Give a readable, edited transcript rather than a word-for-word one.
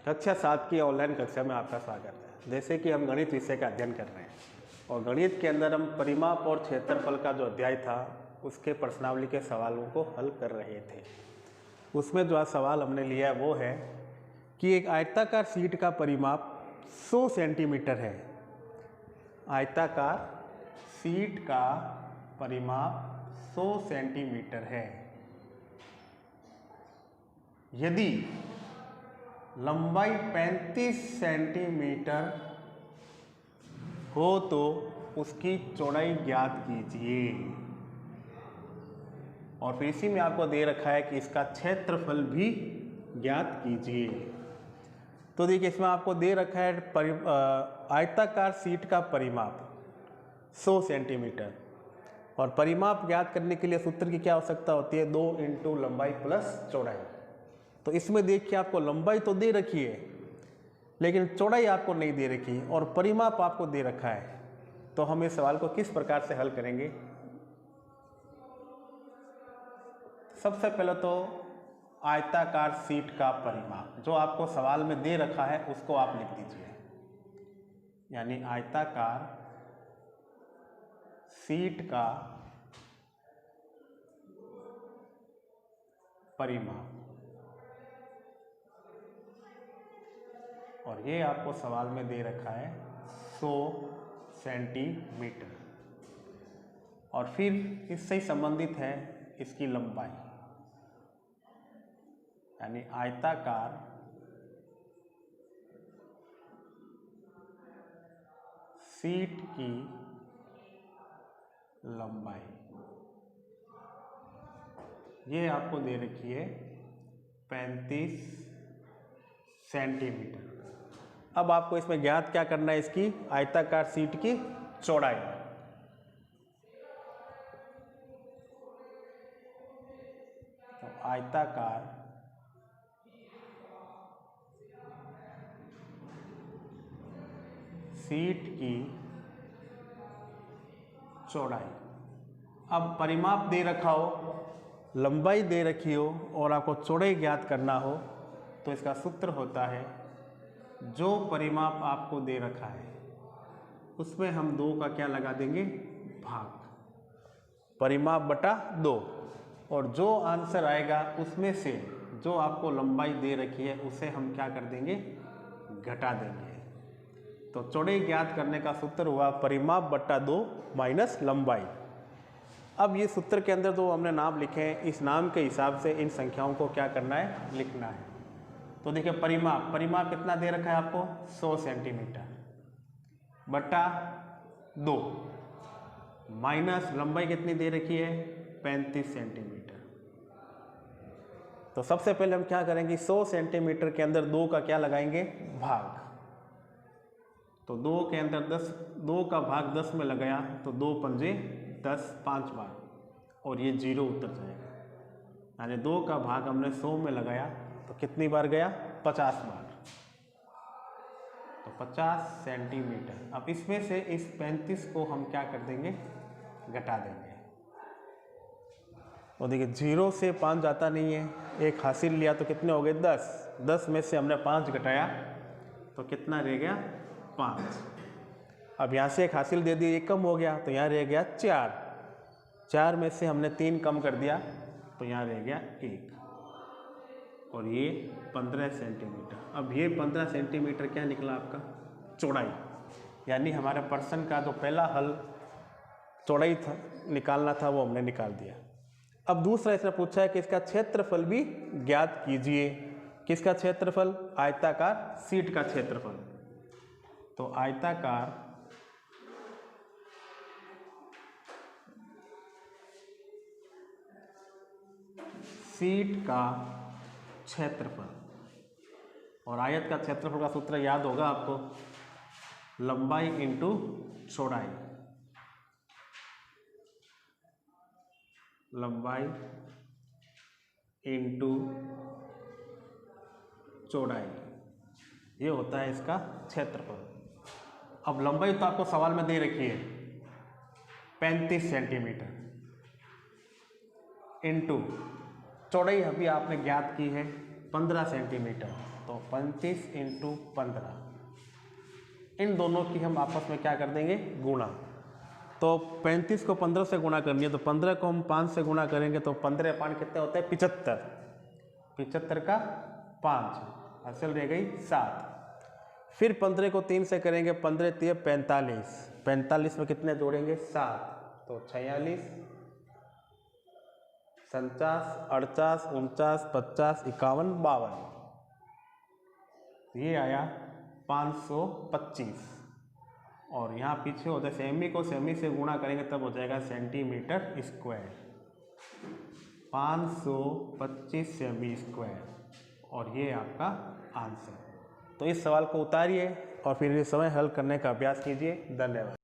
कक्षा 7 की ऑनलाइन कक्षा में आपका स्वागत है। जैसे कि हम गणित विषय का अध्ययन कर रहे हैं और गणित के अंदर हम परिमाप और क्षेत्रफल का जो अध्याय था उसके प्रश्नावली के सवालों को हल कर रहे थे। उसमें जो आज सवाल हमने लिया वो है कि एक आयताकार शीट का परिमाप 100 सेंटीमीटर है। आयताकार शीट का परिमाप 100 सेंटीमीटर है। यदि लंबाई 35 सेंटीमीटर हो तो उसकी चौड़ाई ज्ञात कीजिए। और फिर इसी में आपको दे रखा है कि इसका क्षेत्रफल भी ज्ञात कीजिए। तो देखिए इसमें आपको दे रखा है आयताकार शीट का परिमाप 100 सेंटीमीटर और परिमाप ज्ञात करने के लिए सूत्र की क्या आवश्यकता होती है, 2 इंटू लंबाई प्लस चौड़ाई। तो इसमें देखिए आपको लंबाई तो दे रखी है लेकिन चौड़ाई आपको नहीं दे रखी और परिमाप आपको दे रखा है। तो हम इस सवाल को किस प्रकार से हल करेंगे। सबसे पहले तो आयताकार शीट का परिमाप जो आपको सवाल में दे रखा है उसको आप लिख दीजिए, यानी आयताकार शीट का परिमाप। और ये आपको सवाल में दे रखा है 100 सेंटीमीटर। और फिर इससे ही संबंधित है इसकी लंबाई, यानी आयताकार शीट की लंबाई ये आपको दे रखी है 35 सेंटीमीटर। अब आपको इसमें ज्ञात क्या करना है, इसकी आयताकार शीट की चौड़ाई। तो आयताकार शीट की चौड़ाई। अब परिमाप दे रखा हो, लंबाई दे रखी हो और आपको चौड़ाई ज्ञात करना हो तो इसका सूत्र होता है, जो परिमाप आपको दे रखा है उसमें हम 2 का क्या लगा देंगे, भाग, परिमाप बटा 2। और जो आंसर आएगा उसमें से जो आपको लंबाई दे रखी है उसे हम क्या कर देंगे, घटा देंगे। तो चौड़ाई ज्ञात करने का सूत्र हुआ परिमाप बटा 2 माइनस लंबाई। अब ये सूत्र के अंदर जो हमने नाम लिखे हैं इस नाम के हिसाब से इन संख्याओं को क्या करना है, लिखना है। तो देखिए परिमाप कितना दे रखा है आपको, 100 सेंटीमीटर बटा 2 माइनस लंबाई कितनी दे रखी है, 35 सेंटीमीटर। तो सबसे पहले हम क्या करेंगे, 100 सेंटीमीटर के अंदर 2 का क्या लगाएंगे, भाग। तो 2 के अंदर 2 का भाग 10 में लगाया तो 2 पंजे 10, 5 बार और ये 0 उतर जाएगा। यानी 2 का भाग हमने 100 में लगाया तो कितनी बार गया, 50 बार। तो 50 सेंटीमीटर। अब इसमें से इस 35 को हम क्या कर देंगे, घटा देंगे। तो देखिए 0 से 5 जाता नहीं है, एक हासिल लिया तो कितने हो गए, 10। 10 में से हमने 5 घटाया तो कितना रह गया, 5। अब यहाँ से एक हासिल दे दी, एक कम हो गया तो यहाँ रह गया 4। 4 में से हमने 3 कम कर दिया तो यहाँ रह गया 1 और ये 15 सेंटीमीटर। अब ये 15 सेंटीमीटर क्या निकला आपका, चौड़ाई। यानी हमारे प्रश्न का जो पहला हल चौड़ाई था निकालना था वो हमने निकाल दिया। अब दूसरा इसने पूछा है कि इसका क्षेत्रफल भी ज्ञात कीजिए। किसका क्षेत्रफल, आयताकार शीट का क्षेत्रफल। तो आयताकार शीट का क्षेत्रफल। और आयत का क्षेत्रफल का सूत्र याद होगा आपको, लंबाई इंटू चौड़ाई। लंबाई इंटू चौड़ाई ये होता है इसका क्षेत्रफल। अब लंबाई तो आपको सवाल में दे रखी है 35 सेंटीमीटर इंटू चौड़ाई अभी आपने ज्ञात की है 15 सेंटीमीटर। तो 25 × 15, इन दोनों की हम आपस में क्या कर देंगे, गुणा। तो 35 को 15 से गुणा करनी है, तो 15 को हम 5 से गुणा करेंगे तो 15 5 कितने होते हैं, 75। 75 का 5, हासिल रह गई 7। फिर 15 को 3 से करेंगे, 15 3 45, 45 में कितने जोड़ेंगे, 7, तो 46, 47, 48, 49, 50, 51, 52, ये आया 525। और यहाँ पीछे होता है सेमी को सेमी से गुणा करेंगे तब हो जाएगा सेंटीमीटर स्क्वायर, 525 सेमी स्क्वायर, और ये आपका आंसर। तो इस सवाल को उतारिए और फिर इस समय हल करने का अभ्यास कीजिए। धन्यवाद।